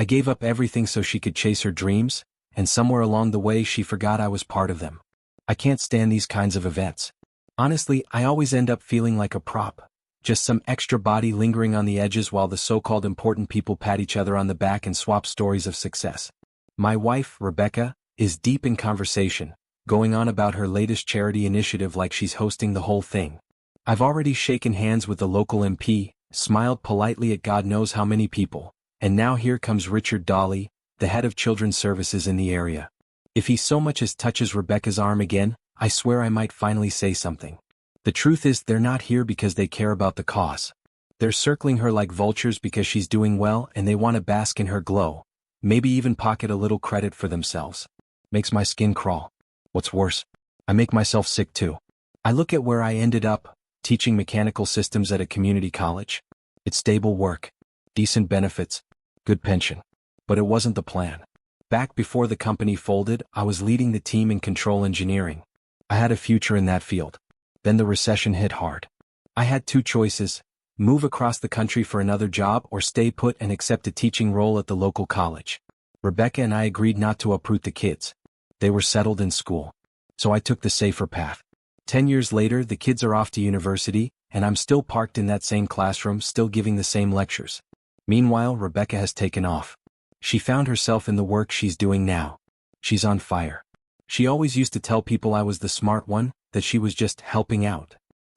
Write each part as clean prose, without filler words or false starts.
I gave up everything so she could chase her dreams, and somewhere along the way she forgot I was part of them. I can't stand these kinds of events. Honestly, I always end up feeling like a prop. Just some extra body lingering on the edges while the so-called important people pat each other on the back and swap stories of success. My wife, Rebecca, is deep in conversation, going on about her latest charity initiative like she's hosting the whole thing. I've already shaken hands with the local MP, smiled politely at God knows how many people, and now here comes Richard Dolly, the head of children's services in the area. If he so much as touches Rebecca's arm again, I swear I might finally say something. The truth is they're not here because they care about the cause. They're circling her like vultures because she's doing well and they want to bask in her glow, maybe even pocket a little credit for themselves. Makes my skin crawl. What's worse, I make myself sick too. I look at where I ended up, teaching mechanical systems at a community college. It's stable work, decent benefits, good pension. But it wasn't the plan. Back before the company folded, I was leading the team in control engineering. I had a future in that field. Then the recession hit hard. I had two choices: move across the country for another job or stay put and accept a teaching role at the local college. Rebecca and I agreed not to uproot the kids. They were settled in school. So I took the safer path. 10 years later, the kids are off to university, and I'm still parked in that same classroom, still giving the same lectures. Meanwhile, Rebecca has taken off. She found herself in the work she's doing now. She's on fire. She always used to tell people I was the smart one, that she was just helping out.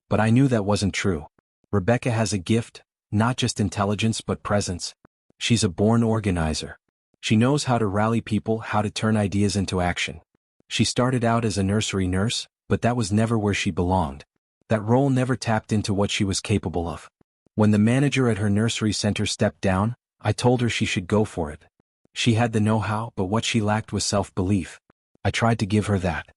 But I knew that wasn't true. Rebecca has a gift, not just intelligence but presence. She's a born organizer. She knows how to rally people, how to turn ideas into action. She started out as a nursery nurse, but that was never where she belonged. That role never tapped into what she was capable of. When the manager at her nursery center stepped down, I told her she should go for it. She had the know-how, but what she lacked was self-belief. I tried to give her that.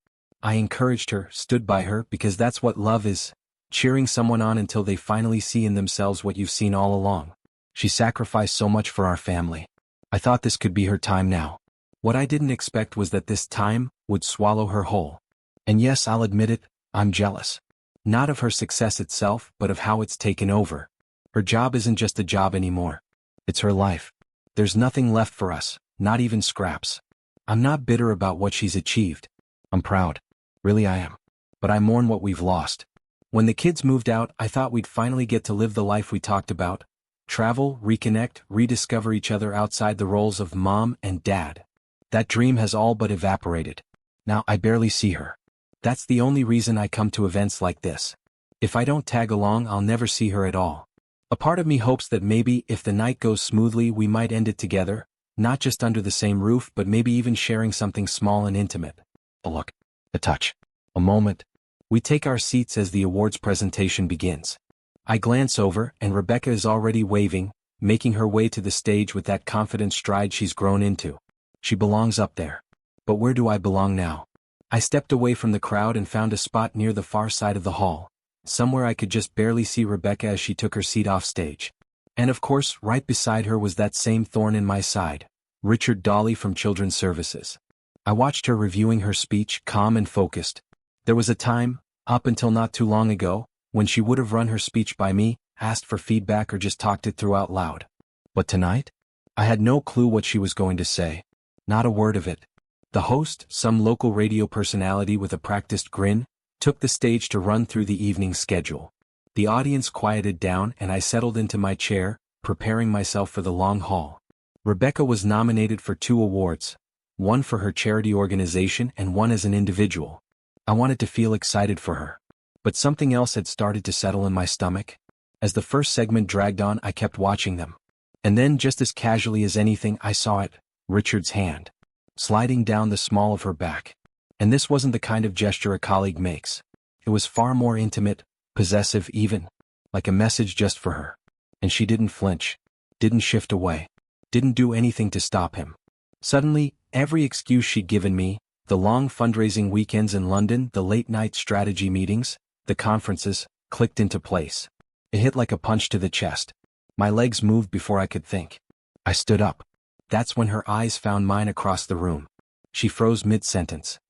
I encouraged her, stood by her, because that's what love is, cheering someone on until they finally see in themselves what you've seen all along. She sacrificed so much for our family. I thought this could be her time now. What I didn't expect was that this time would swallow her whole. And yes, I'll admit it, I'm jealous. Not of her success itself, but of how it's taken over. Her job isn't just a job anymore. It's her life. There's nothing left for us, not even scraps. I'm not bitter about what she's achieved. I'm proud. Really I am. But I mourn what we've lost. When the kids moved out, I thought we'd finally get to live the life we talked about. Travel, reconnect, rediscover each other outside the roles of mom and dad. That dream has all but evaporated. Now I barely see her. That's the only reason I come to events like this. If I don't tag along, I'll never see her at all. A part of me hopes that maybe, if the night goes smoothly, we might end it together, not just under the same roof, but maybe even sharing something small and intimate. A look, a touch, a moment. We take our seats as the awards presentation begins. I glance over, and Rebecca is already waving, making her way to the stage with that confident stride she's grown into. She belongs up there. But where do I belong now? I stepped away from the crowd and found a spot near the far side of the hall, somewhere I could just barely see Rebecca as she took her seat off stage. And of course, right beside her was that same thorn in my side, Richard Dolly from Children's Services. I watched her reviewing her speech, calm and focused. There was a time, up until not too long ago, when she would have run her speech by me, asked for feedback or just talked it through out loud. But tonight? I had no clue what she was going to say. Not a word of it. The host, some local radio personality with a practiced grin, took the stage to run through the evening schedule. The audience quieted down and I settled into my chair, preparing myself for the long haul. Rebecca was nominated for 2 awards, one for her charity organization and one as an individual. I wanted to feel excited for her. But something else had started to settle in my stomach. As the first segment dragged on, I kept watching them. And then, just as casually as anything, I saw it, Richard's hand, sliding down the small of her back. And this wasn't the kind of gesture a colleague makes. It was far more intimate, possessive even, like a message just for her. And she didn't flinch, didn't shift away, didn't do anything to stop him. Suddenly, every excuse she'd given me, the long fundraising weekends in London, the late-night strategy meetings, the conferences, clicked into place. It hit like a punch to the chest. My legs moved before I could think. I stood up. That's when her eyes found mine across the room. She froze mid-sentence.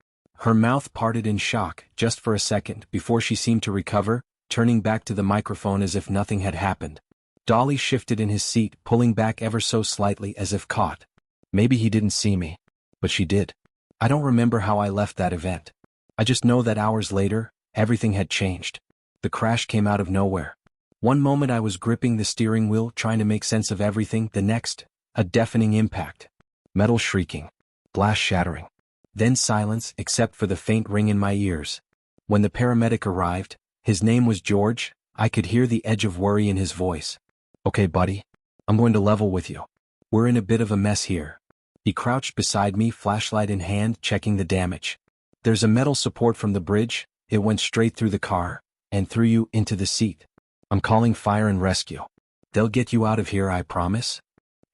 Her mouth parted in shock, just for a second, before she seemed to recover, turning back to the microphone as if nothing had happened. Dolly shifted in his seat, pulling back ever so slightly as if caught. Maybe he didn't see me. But she did. I don't remember how I left that event. I just know that hours later, everything had changed. The crash came out of nowhere. One moment I was gripping the steering wheel trying to make sense of everything, the next, a deafening impact. Metal shrieking. Glass shattering. Then silence except for the faint ring in my ears. When the paramedic arrived, his name was George, I could hear the edge of worry in his voice. Okay, buddy. I'm going to level with you. We're in a bit of a mess here. He crouched beside me, flashlight in hand, checking the damage. There's a metal support from the bridge, it went straight through the car, and threw you into the seat. I'm calling fire and rescue. They'll get you out of here, I promise.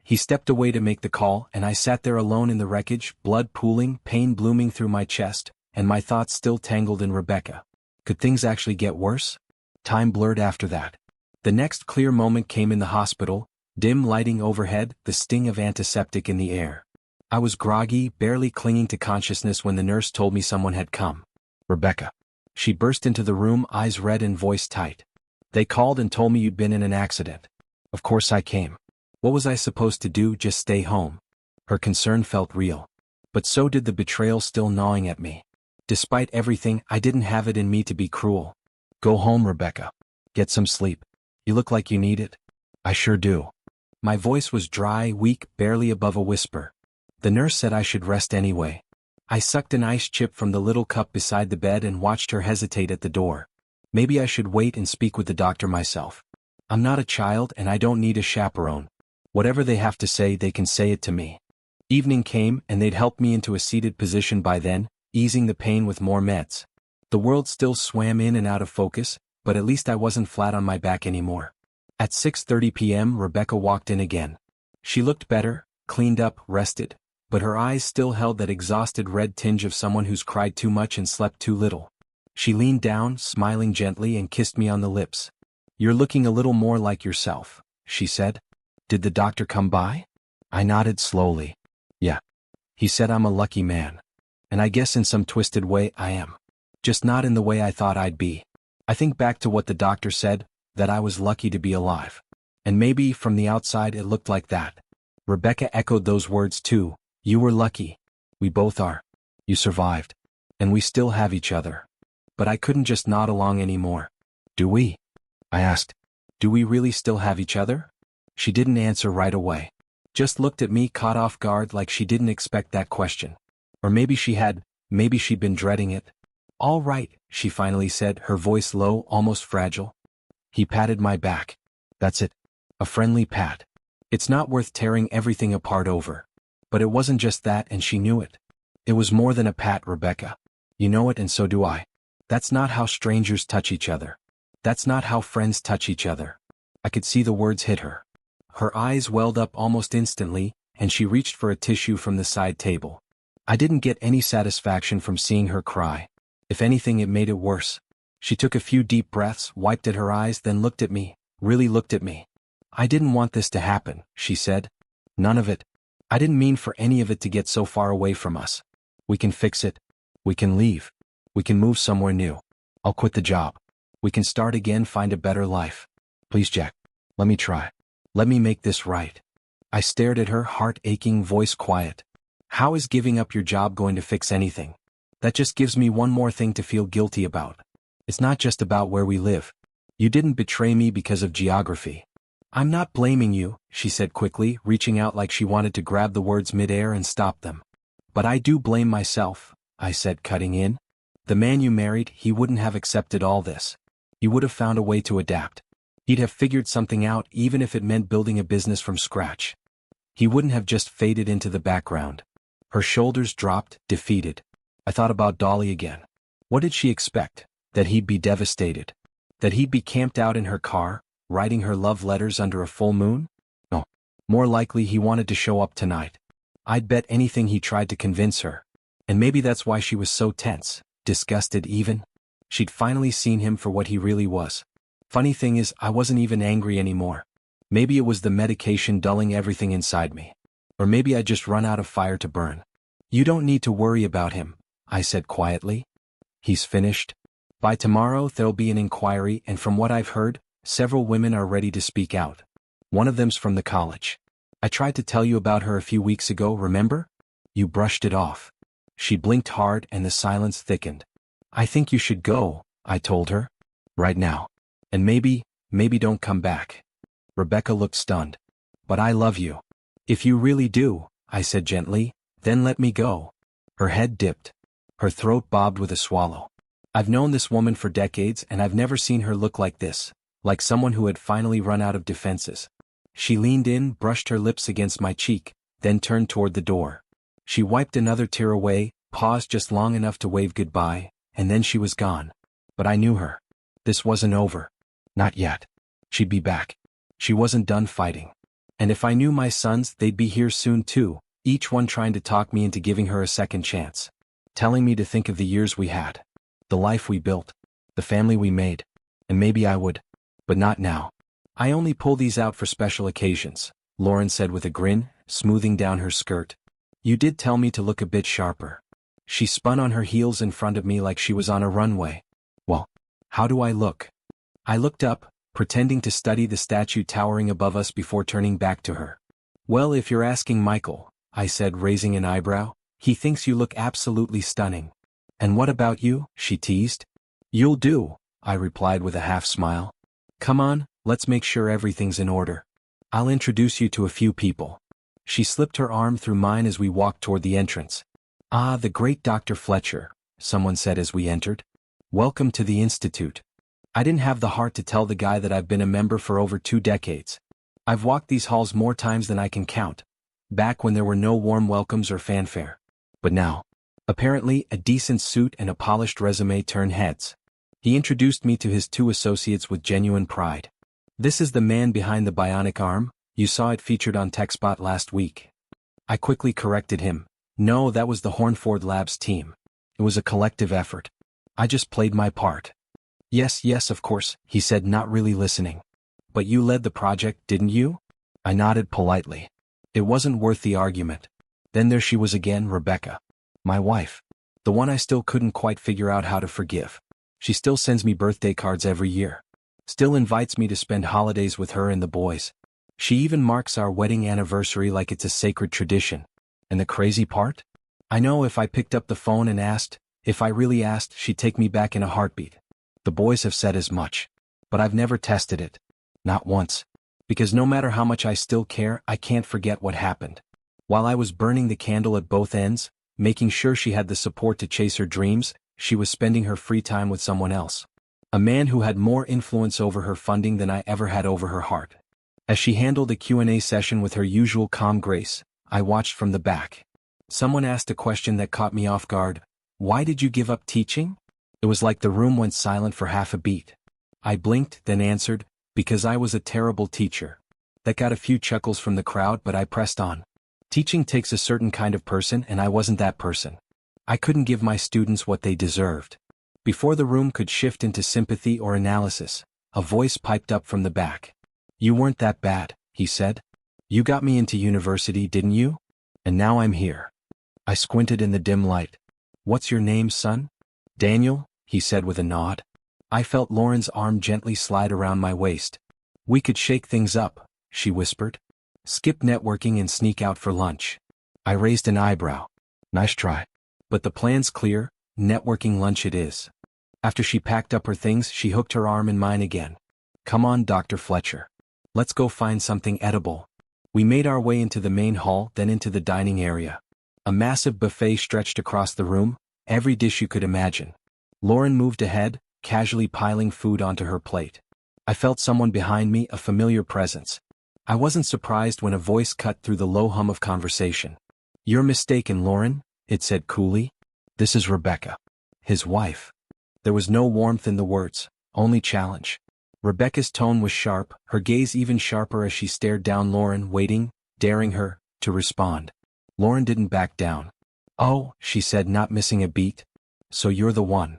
He stepped away to make the call, and I sat there alone in the wreckage, blood pooling, pain blooming through my chest, and my thoughts still tangled in Rebecca. Could things actually get worse? Time blurred after that. The next clear moment came in the hospital, dim lighting overhead, the sting of antiseptic in the air. I was groggy, barely clinging to consciousness when the nurse told me someone had come. Rebecca. She burst into the room, eyes red and voice tight. They called and told me you'd been in an accident. Of course I came. What was I supposed to do, just stay home? Her concern felt real. But so did the betrayal still gnawing at me. Despite everything, I didn't have it in me to be cruel. Go home, Rebecca. Get some sleep. You look like you need it. I sure do. My voice was dry, weak, barely above a whisper. The nurse said I should rest anyway. I sucked an ice chip from the little cup beside the bed and watched her hesitate at the door. Maybe I should wait and speak with the doctor myself. I'm not a child and I don't need a chaperone. Whatever they have to say, they can say it to me. Evening came and they'd helped me into a seated position by then, easing the pain with more meds. The world still swam in and out of focus, but at least I wasn't flat on my back anymore. At 6:30 p.m. Rebecca walked in again. She looked better, cleaned up, rested, but her eyes still held that exhausted red tinge of someone who's cried too much and slept too little. She leaned down, smiling gently, and kissed me on the lips. You're looking a little more like yourself, she said. Did the doctor come by? I nodded slowly. Yeah. He said I'm a lucky man. And I guess in some twisted way I am. Just not in the way I thought I'd be. I think back to what the doctor said, that I was lucky to be alive. And maybe from the outside it looked like that. Rebecca echoed those words too. You were lucky. We both are. You survived. And we still have each other. But I couldn't just nod along anymore. Do we? I asked. Do we really still have each other? She didn't answer right away. Just looked at me, caught off guard, like she didn't expect that question. Or maybe she had, maybe she'd been dreading it. All right, she finally said, her voice low, almost fragile. He patted my back. That's it. A friendly pat. It's not worth tearing everything apart over. But it wasn't just that, and she knew it. It was more than a pat, Rebecca. You know it, and so do I. That's not how strangers touch each other. That's not how friends touch each other. I could see the words hit her. Her eyes welled up almost instantly, and she reached for a tissue from the side table. I didn't get any satisfaction from seeing her cry. If anything, it made it worse. She took a few deep breaths, wiped at her eyes, then looked at me, really looked at me. I didn't want this to happen, she said. None of it. I didn't mean for any of it to get so far away from us. We can fix it. We can leave. We can move somewhere new. I'll quit the job. We can start again, find a better life. Please, Jack. Let me try. Let me make this right. I stared at her, heart aching, voice quiet. How is giving up your job going to fix anything? That just gives me one more thing to feel guilty about. It's not just about where we live. You didn't betray me because of geography. I'm not blaming you, she said quickly, reaching out like she wanted to grab the words midair and stop them. But I do blame myself, I said, cutting in. The man you married, he wouldn't have accepted all this. He would have found a way to adapt. He'd have figured something out, even if it meant building a business from scratch. He wouldn't have just faded into the background. Her shoulders dropped, defeated. I thought about Dolly again. What did she expect? That he'd be devastated? That he'd be camped out in her car, writing her love letters under a full moon? No. More likely he wanted to show up tonight. I'd bet anything he tried to convince her. And maybe that's why she was so tense, disgusted even. She'd finally seen him for what he really was. Funny thing is, I wasn't even angry anymore. Maybe it was the medication dulling everything inside me. Or maybe I'd just run out of fire to burn. You don't need to worry about him, I said quietly. He's finished. By tomorrow there'll be an inquiry, and from what I've heard, several women are ready to speak out. One of them's from the college. I tried to tell you about her a few weeks ago, remember? You brushed it off. She blinked hard and the silence thickened. I think you should go, I told her. Right now. And maybe don't come back. Rebecca looked stunned. But I love you. If you really do, I said gently, then let me go. Her head dipped. Her throat bobbed with a swallow. I've known this woman for decades and I've never seen her look like this, like someone who had finally run out of defenses. She leaned in, brushed her lips against my cheek, then turned toward the door. She wiped another tear away, paused just long enough to wave goodbye, and then she was gone. But I knew her. This wasn't over. Not yet. She'd be back. She wasn't done fighting. And if I knew my sons, they'd be here soon too, each one trying to talk me into giving her a second chance. Telling me to think of the years we had. The life we built. The family we made. And maybe I would. But not now. I only pull these out for special occasions, Lauren said with a grin, smoothing down her skirt. You did tell me to look a bit sharper. She spun on her heels in front of me like she was on a runway. Well, how do I look? I looked up, pretending to study the statue towering above us before turning back to her. Well, if you're asking Michael, I said, raising an eyebrow, he thinks you look absolutely stunning. And what about you? She teased. You'll do, I replied with a half smile. Come on, let's make sure everything's in order. I'll introduce you to a few people. She slipped her arm through mine as we walked toward the entrance. Ah, the great Dr. Fletcher, someone said as we entered. Welcome to the Institute. I didn't have the heart to tell the guy that I've been a member for over 2 decades. I've walked these halls more times than I can count. Back when there were no warm welcomes or fanfare. But now, apparently, a decent suit and a polished resume turn heads. He introduced me to his 2 associates with genuine pride. This is the man behind the bionic arm, you saw it featured on TechSpot last week. I quickly corrected him. No, that was the Hornford Labs team. It was a collective effort. I just played my part. Yes, of course, he said, not really listening. But you led the project, didn't you? I nodded politely. It wasn't worth the argument. Then there she was again, Rebecca. My wife. The one I still couldn't quite figure out how to forgive. She still sends me birthday cards every year. Still invites me to spend holidays with her and the boys. She even marks our wedding anniversary like it's a sacred tradition. And the crazy part? I know if I picked up the phone and asked, if I really asked, she'd take me back in a heartbeat. The boys have said as much. But I've never tested it. Not once. Because no matter how much I still care, I can't forget what happened. While I was burning the candle at both ends, making sure she had the support to chase her dreams, she was spending her free time with someone else. A man who had more influence over her funding than I ever had over her heart. As she handled a Q&A session with her usual calm grace, I watched from the back. Someone asked a question that caught me off guard. Why did you give up teaching? It was like the room went silent for half a beat. I blinked, then answered, because I was a terrible teacher. That got a few chuckles from the crowd, but I pressed on. Teaching takes a certain kind of person and I wasn't that person. I couldn't give my students what they deserved. Before the room could shift into sympathy or analysis, a voice piped up from the back. You weren't that bad, he said. You got me into university, didn't you? And now I'm here. I squinted in the dim light. What's your name, son? Daniel, he said with a nod. I felt Lauren's arm gently slide around my waist. We could shake things up, she whispered. Skip networking and sneak out for lunch. I raised an eyebrow. Nice try. But the plan's clear, networking lunch it is. After she packed up her things, she hooked her arm in mine again. Come on, Dr. Fletcher. Let's go find something edible. We made our way into the main hall, then into the dining area. A massive buffet stretched across the room, every dish you could imagine. Lauren moved ahead, casually piling food onto her plate. I felt someone behind me, a familiar presence. I wasn't surprised when a voice cut through the low hum of conversation. You're mistaken, Lauren, it said coolly. This is Rebecca. His wife. There was no warmth in the words, only challenge. Rebecca's tone was sharp, her gaze even sharper as she stared down Lauren, waiting, daring her, to respond. Lauren didn't back down. Oh, she said, not missing a beat. So you're the one.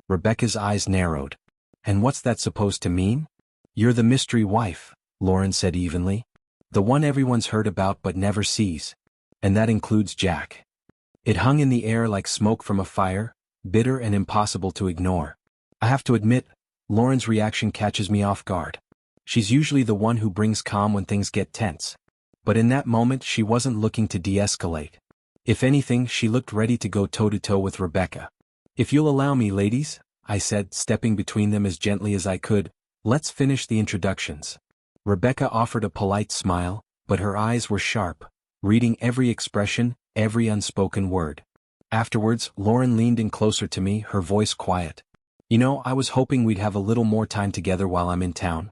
Rebecca's eyes narrowed. And what's that supposed to mean? You're the mystery wife, Lauren said evenly. The one everyone's heard about but never sees. And that includes Jack. It hung in the air like smoke from a fire, bitter and impossible to ignore. I have to admit, Lauren's reaction catches me off guard. She's usually the one who brings calm when things get tense. But in that moment she wasn't looking to de-escalate. If anything, she looked ready to go toe-to-toe with Rebecca. "If you'll allow me, ladies," I said, stepping between them as gently as I could, "let's finish the introductions." Rebecca offered a polite smile, but her eyes were sharp, reading every expression, every unspoken word. Afterwards, Lauren leaned in closer to me, her voice quiet. "You know, I was hoping we'd have a little more time together while I'm in town.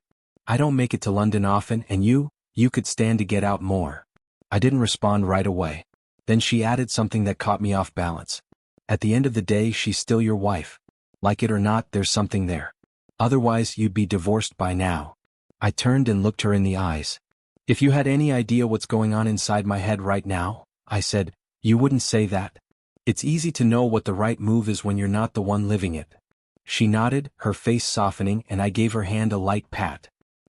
I don't make it to London often, and you could stand to get out more." I didn't respond right away. Then she added something that caught me off balance. "At the end of the day, she's still your wife. Like it or not, there's something there. Otherwise, you'd be divorced by now." I turned and looked her in the eyes. "If you had any idea what's going on inside my head right now," I said, "you wouldn't say that. It's easy to know what the right move is when you're not the one living it." She nodded, her face softening, and I gave her hand a light pat.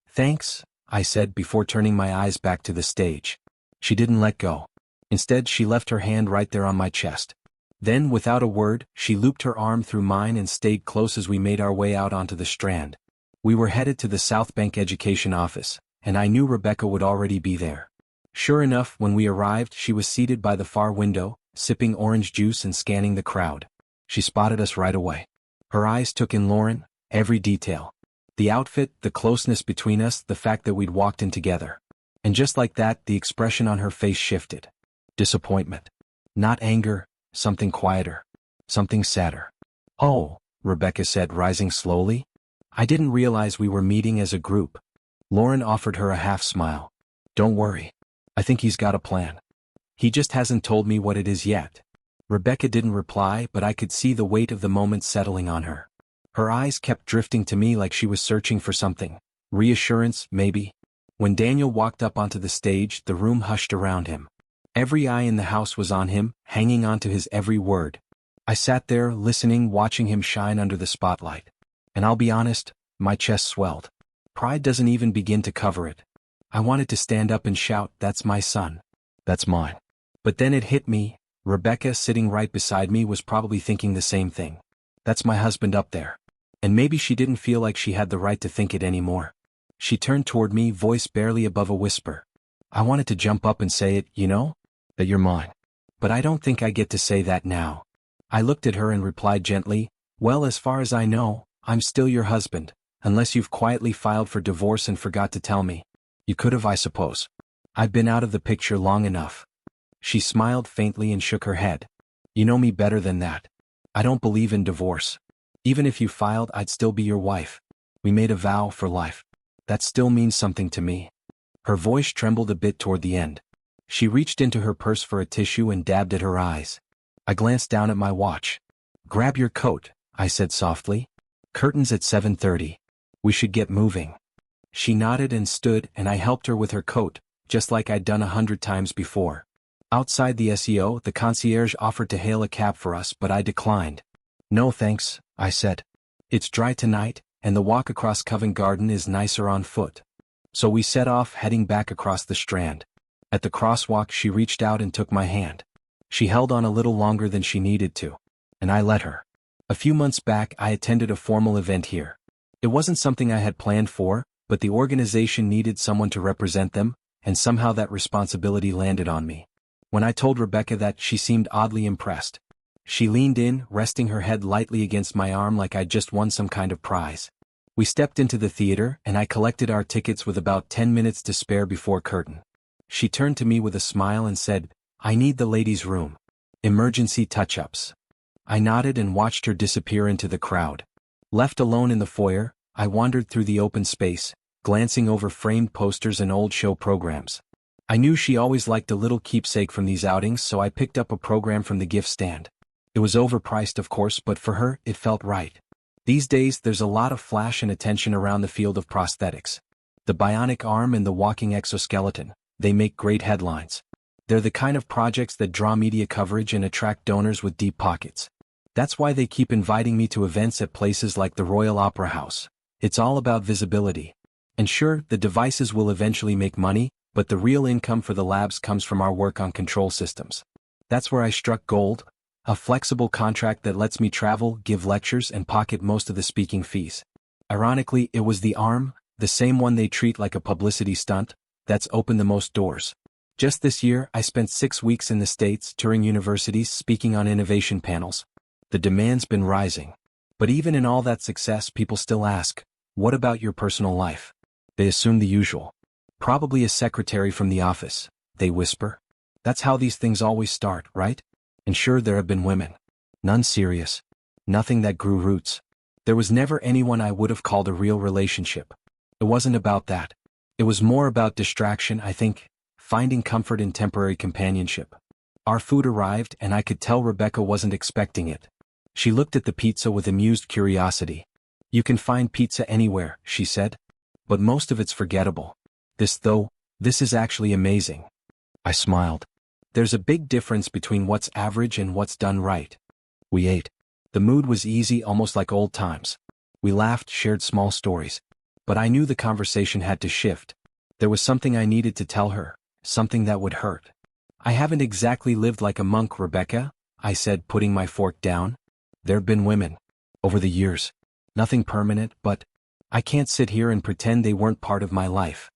"Thanks," I said before turning my eyes back to the stage. She didn't let go. Instead, she left her hand right there on my chest. Then, without a word, she looped her arm through mine and stayed close as we made our way out onto the Strand. We were headed to the South Bank Education office, and I knew Rebecca would already be there. Sure enough, when we arrived, she was seated by the far window, sipping orange juice and scanning the crowd. She spotted us right away. Her eyes took in Lauren, every detail. The outfit, the closeness between us, the fact that we'd walked in together. And just like that, the expression on her face shifted. Disappointment. Not anger, something quieter. Something sadder. "Oh," Rebecca said, rising slowly. "I didn't realize we were meeting as a group." Lauren offered her a half smile. "Don't worry. I think he's got a plan. He just hasn't told me what it is yet." Rebecca didn't reply, but I could see the weight of the moment settling on her. Her eyes kept drifting to me like she was searching for something. Reassurance, maybe. When Daniel walked up onto the stage, the room hushed around him. Every eye in the house was on him, hanging on to his every word. I sat there, listening, watching him shine under the spotlight. And I'll be honest, my chest swelled. Pride doesn't even begin to cover it. I wanted to stand up and shout, "That's my son. That's mine." But then it hit me. Rebecca, sitting right beside me, was probably thinking the same thing. That's my husband up there. And maybe she didn't feel like she had the right to think it anymore. She turned toward me, voice barely above a whisper. I wanted to jump up and say it, that you're mine. But I don't think I get to say that now. I looked at her and replied gently, "Well, as far as I know, I'm still your husband, unless you've quietly filed for divorce and forgot to tell me. You could have, I suppose. I've been out of the picture long enough." She smiled faintly and shook her head. "You know me better than that. I don't believe in divorce. Even if you filed, I'd still be your wife. We made a vow for life. That still means something to me." Her voice trembled a bit toward the end. She reached into her purse for a tissue and dabbed at her eyes. I glanced down at my watch. "Grab your coat," I said softly. "Curtains at 7:30. We should get moving." She nodded and stood, and I helped her with her coat, just like I'd done 100 times before. Outside the SEO, the concierge offered to hail a cab for us, but I declined. "No thanks," I said. "It's dry tonight, and the walk across Covent Garden is nicer on foot." So we set off, heading back across the Strand. At the crosswalk, she reached out and took my hand. She held on a little longer than she needed to, and I let her. A few months back, I attended a formal event here. It wasn't something I had planned for, but the organization needed someone to represent them, and somehow that responsibility landed on me. When I told Rebecca that, she seemed oddly impressed. She leaned in, resting her head lightly against my arm like I'd just won some kind of prize. We stepped into the theater, and I collected our tickets with about 10 minutes to spare before curtain. She turned to me with a smile and said, "I need the ladies' room. Emergency touch-ups." I nodded and watched her disappear into the crowd. Left alone in the foyer, I wandered through the open space, glancing over framed posters and old show programs. I knew she always liked a little keepsake from these outings, so I picked up a program from the gift stand. It was overpriced, of course, but for her, it felt right. These days, there's a lot of flash and attention around the field of prosthetics. The bionic arm and the walking exoskeleton, they make great headlines. They're the kind of projects that draw media coverage and attract donors with deep pockets. That's why they keep inviting me to events at places like the Royal Opera House. It's all about visibility. And sure, the devices will eventually make money, but the real income for the labs comes from our work on control systems. That's where I struck gold, a flexible contract that lets me travel, give lectures, and pocket most of the speaking fees. Ironically, it was the arm, The same one they treat like a publicity stunt, that's opened the most doors. Just this year, I spent 6 weeks in the States touring universities speaking on innovation panels. The demand's been rising. But even in all that success, people still ask, what about your personal life? They assume the usual. Probably a secretary from the office, they whisper. That's how these things always start, right? And sure, there have been women. None serious. Nothing that grew roots. There was never anyone I would have called a real relationship. It wasn't about that. It was more about distraction, I think, finding comfort in temporary companionship. Our food arrived and I could tell Rebecca wasn't expecting it. She looked at the pizza with amused curiosity. You can find pizza anywhere, she said. But most of it's forgettable. This is actually amazing. I smiled. There's a big difference between what's average and what's done right. We ate. The mood was easy, almost like old times. We laughed, shared small stories. But I knew the conversation had to shift. There was something I needed to tell her, something that would hurt. I haven't exactly lived like a monk, Rebecca, I said, putting my fork down. There've been women. Over the years. Nothing permanent, but I can't sit here and pretend they weren't part of my life.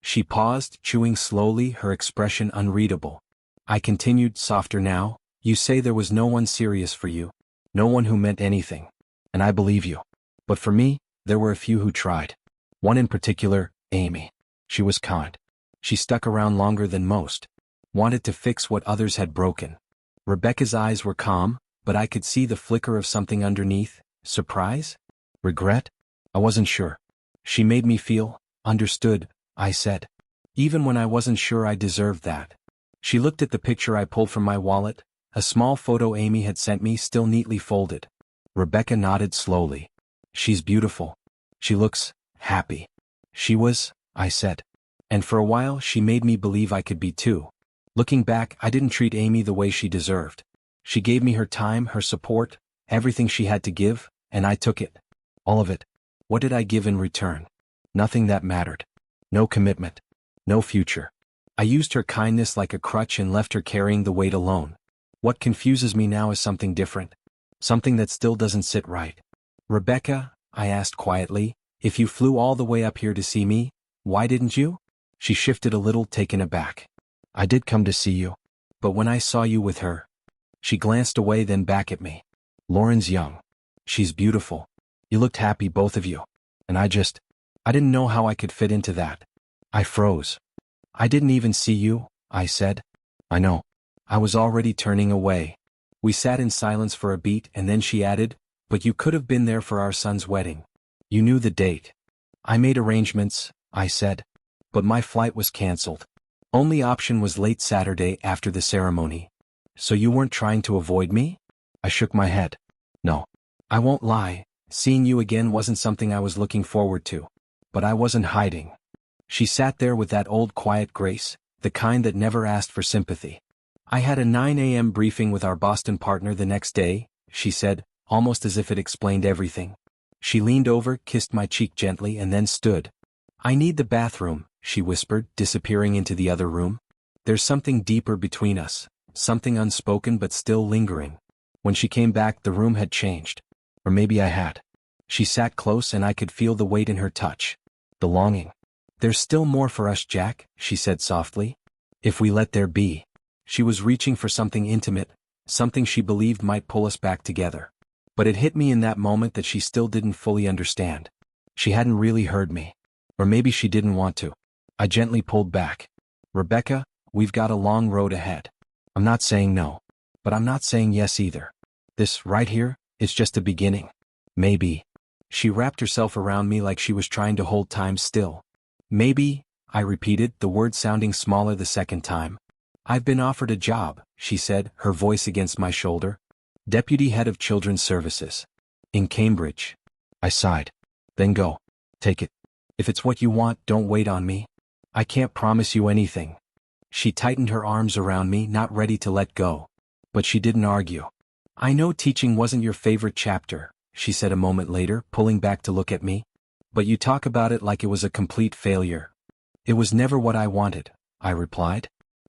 She paused, chewing slowly, her expression unreadable. I continued, softer now. You say there was no one serious for you. No one who meant anything. And I believe you. But for me, there were a few who tried. One in particular, Amy. She was kind. She stuck around longer than most. Wanted to fix what others had broken. Rebecca's eyes were calm, but I could see the flicker of something underneath. Surprise? Regret? I wasn't sure. She made me feel understood, I said. Even when I wasn't sure I deserved that. She looked at the picture I pulled from my wallet, a small photo Amy had sent me, still neatly folded. Rebecca nodded slowly. She's beautiful. She looks happy. She was, I said. And for a while she made me believe I could be too. Looking back, I didn't treat Amy the way she deserved. She gave me her time, her support, everything she had to give, and I took it. All of it. What did I give in return? Nothing that mattered. No commitment. No future. I used her kindness like a crutch and left her carrying the weight alone. What confuses me now is something different. Something that still doesn't sit right. Rebecca, I asked quietly, if you flew all the way up here to see me, why didn't you? She shifted a little, taken aback. I did come to see you. But when I saw you with her. She glanced away, then back at me. Lauren's young. She's beautiful. You looked happy, both of you. And I didn't know how I could fit into that. I froze. I didn't even see you, I said. I know. I was already turning away. We sat in silence for a beat and then she added, but you could have been there for our son's wedding. You knew the date. I made arrangements, I said. But my flight was canceled. Only option was late Saturday after the ceremony. So you weren't trying to avoid me? I shook my head. No. I won't lie, seeing you again wasn't something I was looking forward to. But I wasn't hiding. She sat there with that old quiet grace, the kind that never asked for sympathy. I had a 9 a.m. briefing with our Boston partner the next day, she said, almost as if it explained everything. She leaned over, kissed my cheek gently, and then stood. I need the bathroom, she whispered, disappearing into the other room. There's something deeper between us, something unspoken but still lingering. When she came back, the room had changed. Or maybe I had. She sat close and I could feel the weight in her touch. The longing. There's still more for us, Jack, she said softly. If we let there be. She was reaching for something intimate, something she believed might pull us back together. But it hit me in that moment that she still didn't fully understand. She hadn't really heard me. Or maybe she didn't want to. I gently pulled back. Rebecca, we've got a long road ahead. I'm not saying no. But I'm not saying yes either. This, right here, is just a beginning. Maybe. She wrapped herself around me like she was trying to hold time still. Maybe, I repeated, the word sounding smaller the second time. I've been offered a job, she said, her voice against my shoulder. Deputy Head of Children's Services. In Cambridge. I sighed. Then go. Take it. If it's what you want, don't wait on me. I can't promise you anything. She tightened her arms around me, not ready to let go. But she didn't argue. I know teaching wasn't your favorite chapter, she said a moment later, pulling back to look at me. But you talk about it like it was a complete failure. It was never what I wanted, I replied.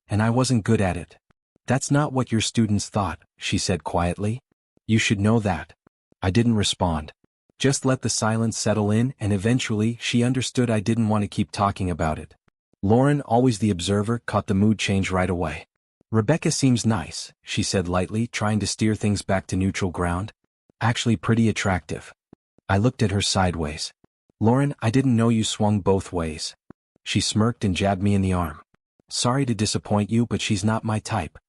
And I wasn't good at it. That's not what your students thought, she said quietly. You should know that. I didn't respond. Just let the silence settle in, and eventually she understood I didn't want to keep talking about it. Lauren, always the observer, caught the mood change right away. "Rebecca seems nice," she said lightly, trying to steer things back to neutral ground. "Actually pretty attractive." I looked at her sideways. "Lauren, I didn't know you swung both ways." She smirked and jabbed me in the arm. "Sorry to disappoint you, but she's not my type."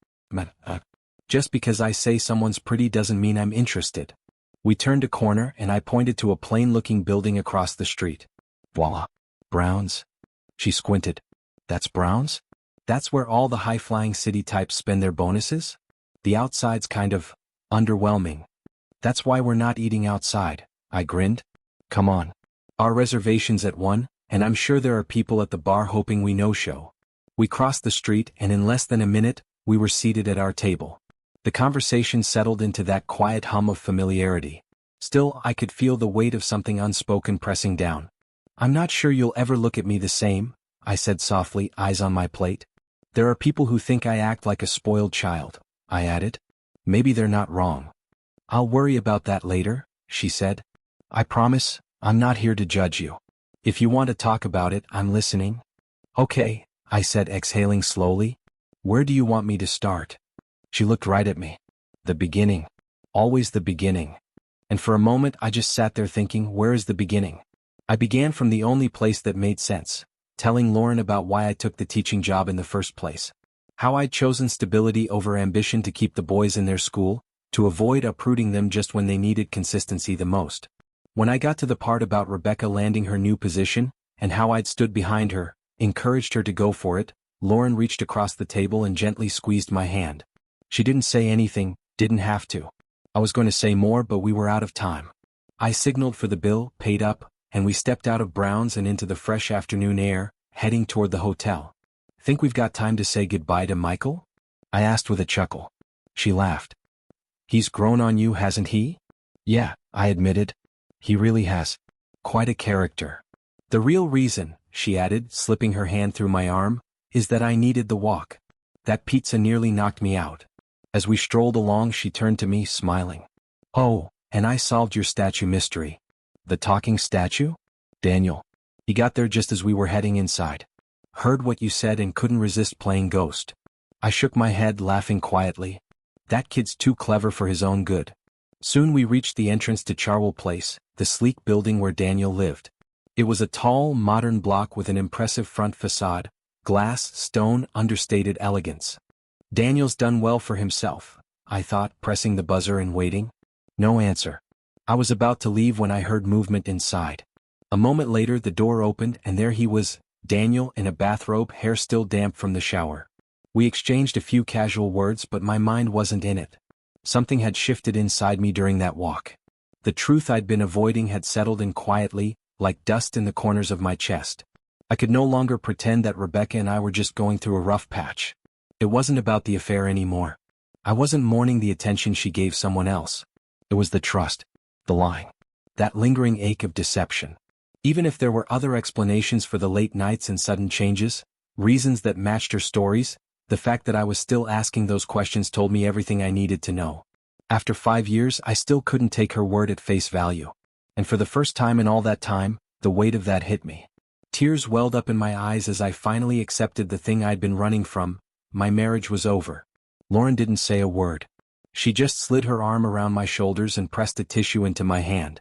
Just because I say someone's pretty doesn't mean I'm interested." We turned a corner and I pointed to a plain-looking building across the street. "Voila. Browns?" She squinted. "That's Browns? That's where all the high-flying city types spend their bonuses? The outside's kind of underwhelming." "That's why we're not eating outside," I grinned. "Come on. Our reservation's at 1, and I'm sure there are people at the bar hoping we no-show." We crossed the street and in less than a minute, we were seated at our table. The conversation settled into that quiet hum of familiarity. Still, I could feel the weight of something unspoken pressing down. "I'm not sure you'll ever look at me the same," I said softly, eyes on my plate. "There are people who think I act like a spoiled child," I added. "Maybe they're not wrong." "I'll worry about that later," she said. "I promise, I'm not here to judge you. If you want to talk about it, I'm listening." "Okay," I said, exhaling slowly. "Where do you want me to start?" She looked right at me. "The beginning. Always the beginning." And for a moment I just sat there thinking, where is the beginning? I began from the only place that made sense, telling Lauren about why I took the teaching job in the first place. How I'd chosen stability over ambition to keep the boys in their school, to avoid uprooting them just when they needed consistency the most. When I got to the part about Rebecca landing her new position, and how I'd stood behind her, encouraged her to go for it, Lauren reached across the table and gently squeezed my hand. She didn't say anything, didn't have to. I was going to say more, but we were out of time. I signaled for the bill, paid up, and we stepped out of Brown's and into the fresh afternoon air, heading toward the hotel. "Think we've got time to say goodbye to Michael?" I asked with a chuckle. She laughed. "He's grown on you, hasn't he?" "Yeah," I admitted. "He really has. Quite a character. The real reason," she added, slipping her hand through my arm, "is that I needed the walk. That pizza nearly knocked me out." As we strolled along, she turned to me, smiling. "Oh, and I solved your statue mystery." "The talking statue?" "Daniel. He got there just as we were heading inside. Heard what you said and couldn't resist playing ghost." I shook my head, laughing quietly. "That kid's too clever for his own good." Soon we reached the entrance to Charwell Place, the sleek building where Daniel lived. It was a tall, modern block with an impressive front facade, glass, stone, understated elegance. Daniel's done well for himself, I thought, pressing the buzzer and waiting. No answer. I was about to leave when I heard movement inside. A moment later the door opened and there he was, Daniel in a bathrobe, hair still damp from the shower. We exchanged a few casual words, but my mind wasn't in it. Something had shifted inside me during that walk. The truth I'd been avoiding had settled in quietly, like dust in the corners of my chest. I could no longer pretend that Rebecca and I were just going through a rough patch. It wasn't about the affair anymore. I wasn't mourning the attention she gave someone else. It was the trust, the lying, that lingering ache of deception. Even if there were other explanations for the late nights and sudden changes, reasons that matched her stories, the fact that I was still asking those questions told me everything I needed to know. After 5 years, I still couldn't take her word at face value. And for the first time in all that time, the weight of that hit me. Tears welled up in my eyes as I finally accepted the thing I'd been running from. My marriage was over. Lauren didn't say a word. She just slid her arm around my shoulders and pressed a tissue into my hand.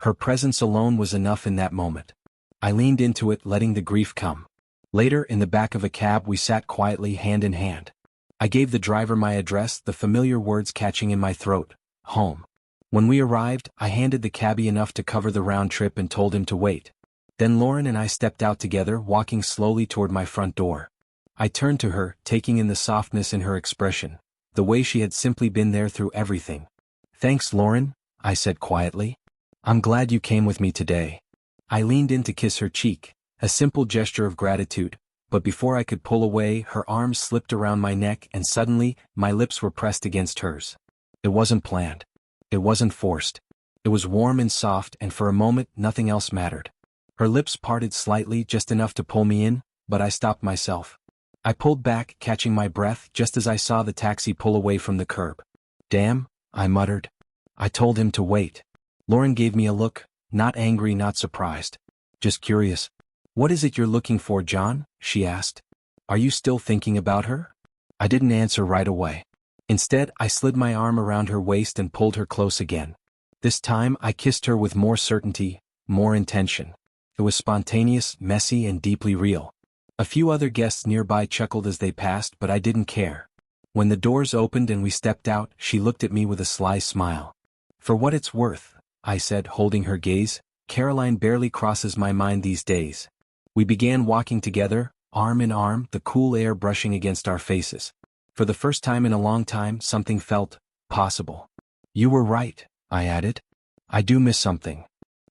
Her presence alone was enough in that moment. I leaned into it, letting the grief come. Later, in the back of a cab, we sat quietly, hand in hand. I gave the driver my address, the familiar words catching in my throat. Home. When we arrived, I handed the cabbie enough to cover the round trip and told him to wait. Then Lauren and I stepped out together, walking slowly toward my front door. I turned to her, taking in the softness in her expression, the way she had simply been there through everything. "Thanks, Lauren," I said quietly. "I'm glad you came with me today." I leaned in to kiss her cheek, a simple gesture of gratitude, but before I could pull away, her arms slipped around my neck and suddenly, my lips were pressed against hers. It wasn't planned. It wasn't forced. It was warm and soft, and for a moment, nothing else mattered. Her lips parted slightly, just enough to pull me in, but I stopped myself. I pulled back, catching my breath just as I saw the taxi pull away from the curb. "Damn," I muttered. I told him to wait. Lauren gave me a look, Not angry, not surprised. Just curious. What is it you're looking for, John? She asked. Are you still thinking about her? I didn't answer right away. Instead, I slid my arm around her waist and pulled her close again. This time, I kissed her with more certainty, more intention. It was spontaneous, messy, and deeply real. A few other guests nearby chuckled as they passed, but I didn't care. When the doors opened and we stepped out, she looked at me with a sly smile. For what it's worth, I said, holding her gaze, Caroline barely crosses my mind these days. We began walking together, arm in arm, the cool air brushing against our faces. For the first time in a long time, something felt possible. You were right, I added. I do miss something.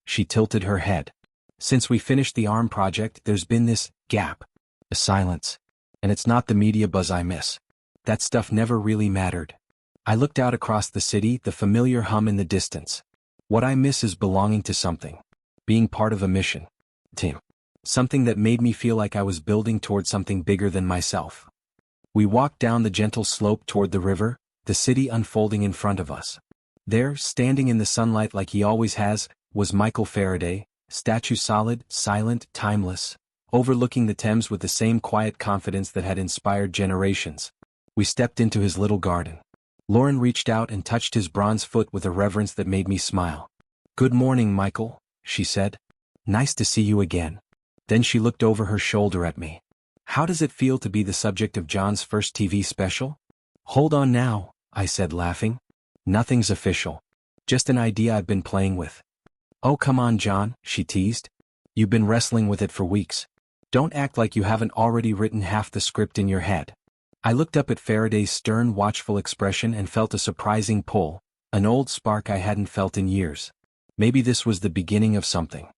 She tilted her head. Since we finished the ARM project, there's been this gap. A silence. And it's not the media buzz I miss. That stuff never really mattered. I looked out across the city, the familiar hum in the distance. What I miss is belonging to something. Being part of a mission. Team. Something that made me feel like I was building toward something bigger than myself. We walked down the gentle slope toward the river, the city unfolding in front of us. There, standing in the sunlight like he always has, was Michael Faraday, statue solid, silent, timeless, overlooking the Thames with the same quiet confidence that had inspired generations. We stepped into his little garden. Lauren reached out and touched his bronze foot with a reverence that made me smile. Good morning, Michael, she said. Nice to see you again. Then she looked over her shoulder at me. How does it feel to be the subject of John's first TV special? Hold on now, I said, laughing. Nothing's official. Just an idea I've been playing with. Oh, come on, John, she teased. You've been wrestling with it for weeks. Don't act like you haven't already written half the script in your head. I looked up at Faraday's stern, watchful expression and felt a surprising pull, an old spark I hadn't felt in years. Maybe this was the beginning of something.